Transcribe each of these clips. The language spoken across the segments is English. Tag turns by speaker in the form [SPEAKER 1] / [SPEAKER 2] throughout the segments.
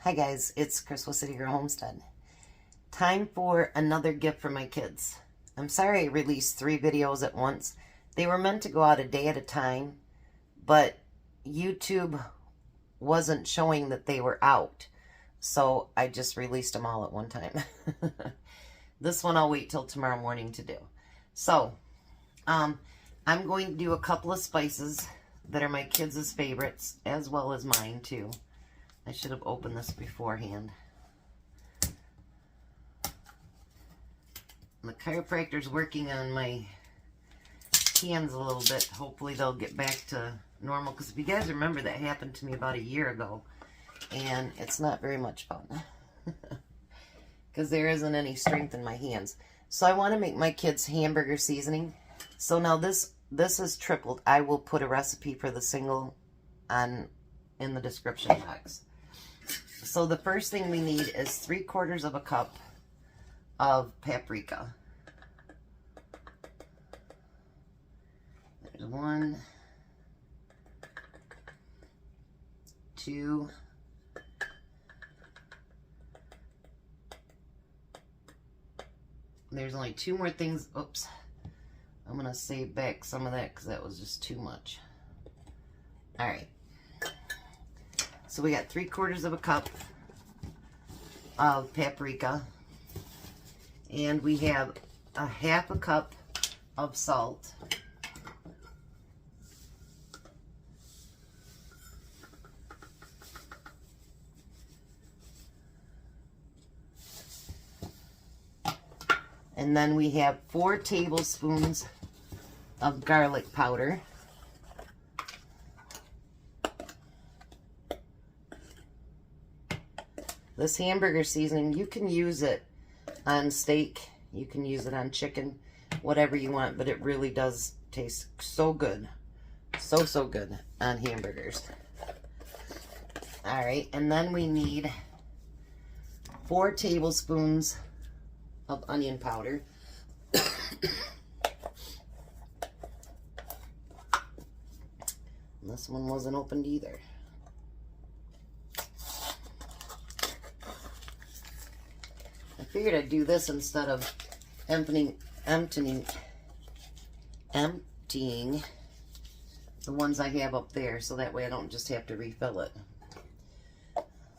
[SPEAKER 1] Hi guys, it's Chris with City Girl Homestead. Time for another gift for my kids. I'm sorry I released 3 videos at once. They were meant to go out a day at a time, but YouTube wasn't showing that they were out. So I just released them all at one time. This one I'll wait till tomorrow morning to do. So, I'm going to do a couple of spices that are my kids' favorites, as well as mine too. I should have opened this beforehand. The chiropractor's working on my hands a little bit. Hopefully they'll get back to normal. Because if you guys remember, that happened to me about a year ago. And it's not very much fun. Because there isn't any strength in my hands. So I want to make my kids hamburger seasoning. So now this is tripled. I will put a recipe for the single in the description box. So the first thing we need is 3/4 of a cup of paprika. There's 1, 2, there's only 2 more things. Oops. I'm going to save back some of that because that was just too much. Alright. So we got 3/4 of a cup of paprika. And we have a 1/2 cup of salt. And then we have 4 tablespoons of garlic powder. This hamburger seasoning, you can use it on steak, you can use it on chicken, whatever you want, but it really does taste so good. So good on hamburgers. Alright, and then we need 4 tablespoons of onion powder. This one wasn't opened either. I figured I'd do this instead of emptying the ones I have up there, so that way I don't just have to refill it.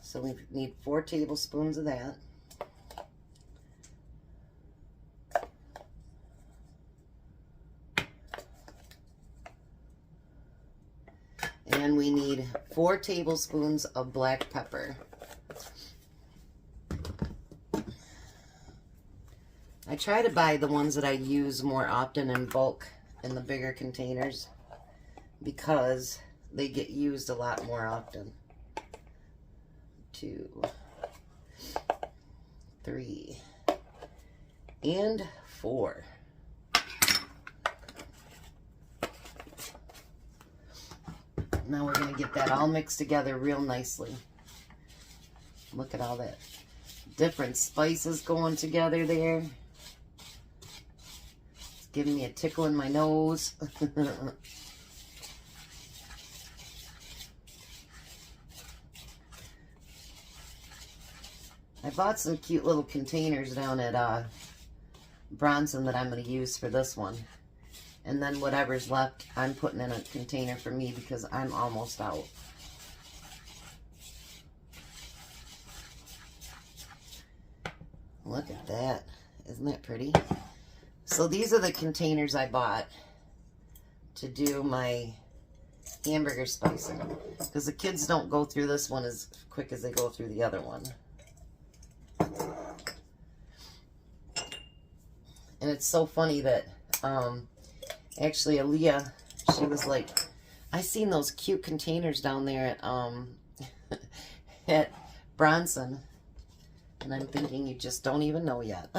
[SPEAKER 1] So we need 4 tablespoons of that. And we need 4 tablespoons of black pepper. I try to buy the ones that I use more often in bulk in the bigger containers because they get used a lot more often. 2, 3, and 4. Now we're going to get that all mixed together real nicely. Look at all that different spices going together there. It's giving me a tickle in my nose. I bought some cute little containers down at Bronson that I'm going to use for this one. And then whatever's left, I'm putting in a container for me because I'm almost out. Look at that. Isn't that pretty? So these are the containers I bought to do my hamburger spicing. Because the kids don't go through this one as quick as they go through the other one. And it's so funny that... actually, Aaliyah, she was like, I seen those cute containers down there at, at Bronson. And I'm thinking, you just don't even know yet.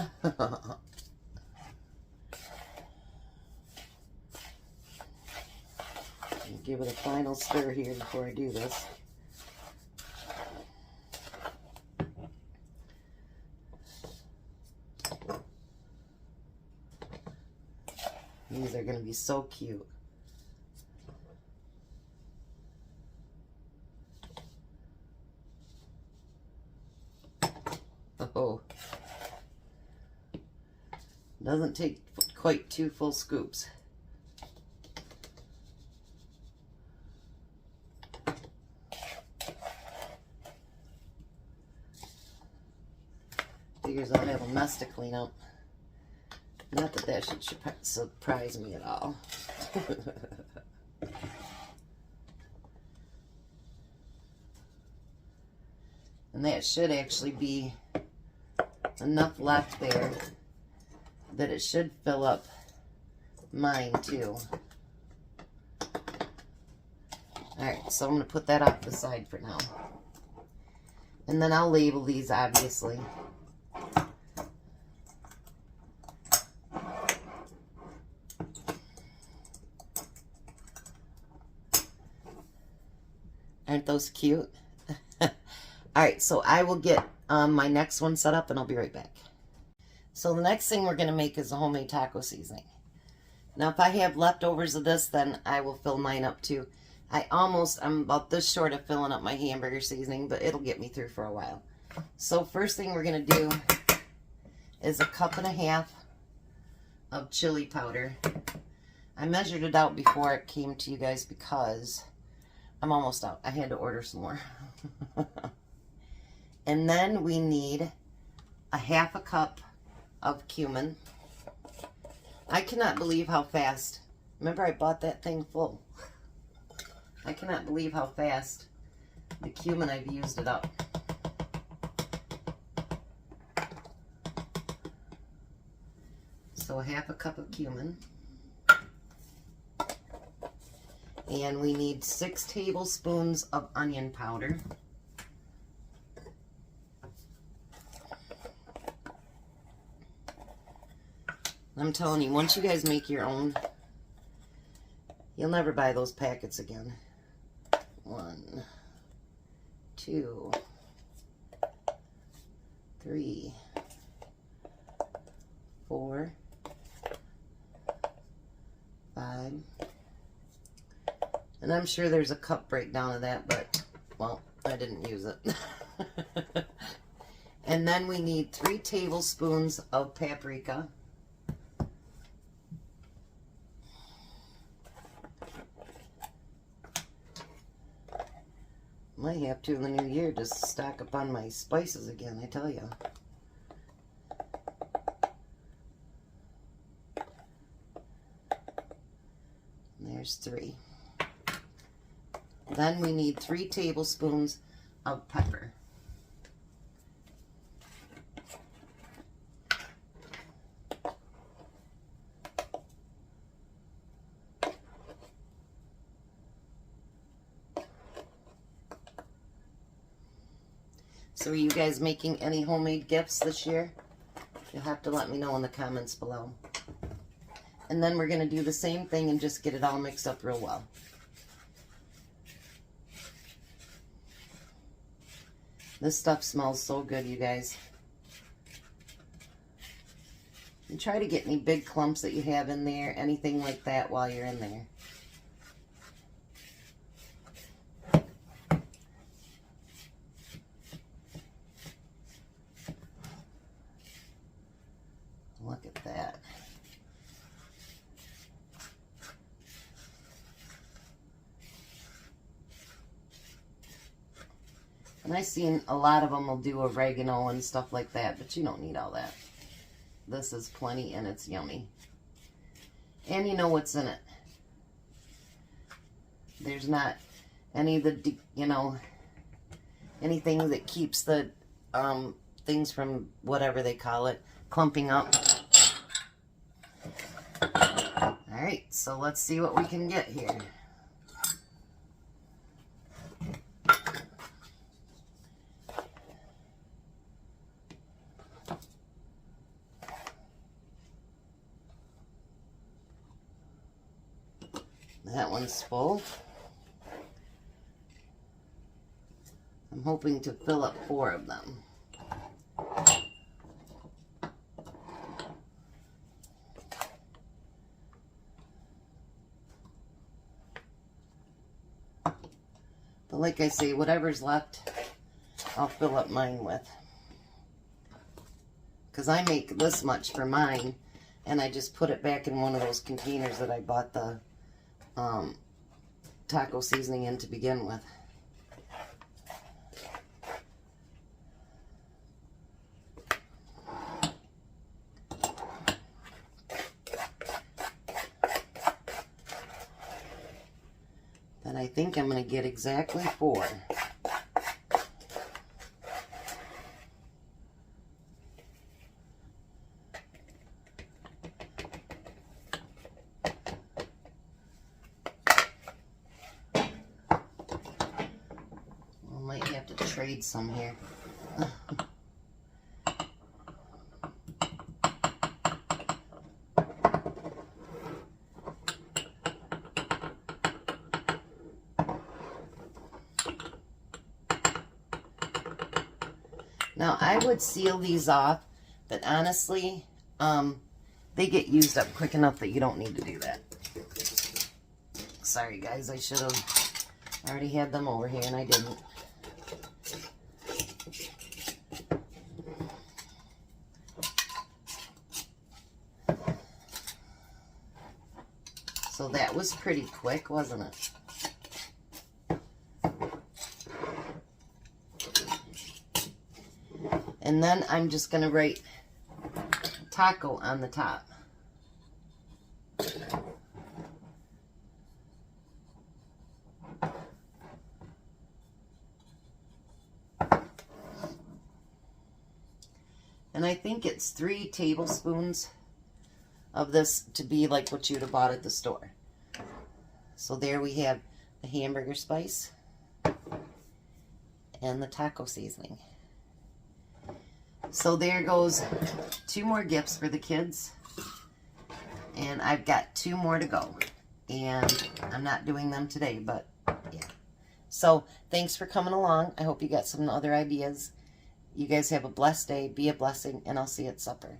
[SPEAKER 1] Give it a final stir here before I do this. These are going to be so cute. Doesn't take quite 2 full scoops. Figures I'll have a mess to clean up. Not that that should surprise me at all. And that should actually be enough left there that it should fill up mine too. Alright, so I'm going to put that off the side for now. And then I'll label these, obviously. Aren't those cute? Alright, so I will get my next one set up and I'll be right back. So the next thing we're going to make is a homemade taco seasoning. Now if I have leftovers of this, then I will fill mine up too. I'm about this short of filling up my hamburger seasoning, but it'll get me through for a while. So first thing we're going to do is 1.5 cups of chili powder. I measured it out before it came to you guys because I'm almost out. I had to order some more. And then we need 1/2 cup of cumin. I cannot believe how fast. Remember I bought that thing full. I cannot believe how fast the cumin I've used it up. So 1/2 cup of cumin. And we need 6 tablespoons of onion powder. I'm telling you, once you guys make your own, you'll never buy those packets again. 1, 2, 3, 4, 5. And I'm sure there's a cup breakdown of that, but, well, I didn't use it. And then we need 3 tablespoons of paprika. Might have to in the new year just stock up on my spices again, I tell you. There's 3. Then we need 3 tablespoons of pepper. So are you guys making any homemade gifts this year? You'll have to let me know in the comments below. And then we're going to do the same thing and just get it all mixed up real well. This stuff smells so good, you guys. And try to get any big clumps that you have in there, anything like that while you're in there. Look at that. And I've seen a lot of them will do oregano and stuff like that, but you don't need all that. This is plenty and it's yummy. And you know what's in it. There's not any of the, you know, anything that keeps the things from whatever they call it clumping up. Alright, so let's see what we can get here. That one's full. I'm hoping to fill up 4 of them. But like I say, whatever's left, I'll fill up mine with. Because I make this much for mine. And I just put it back in one of those containers that I bought the taco seasoning in to begin with. Then I think I'm going to get exactly 4. Might have to trade some here. Now I would seal these off, but honestly, they get used up quick enough that you don't need to do that. Sorry guys, I should have already had them over here and I didn't. So that was pretty quick, wasn't it? And then I'm just going to write taco on the top. And I think it's 3 tablespoons of this to be like what you'd have bought at the store. So there we have the hamburger spice and the taco seasoning. So there goes 2 more gifts for the kids. And I've got 2 more to go. And I'm not doing them today, but yeah. So thanks for coming along. I hope you got some other ideas. You guys have a blessed day. Be a blessing, and I'll see you at supper.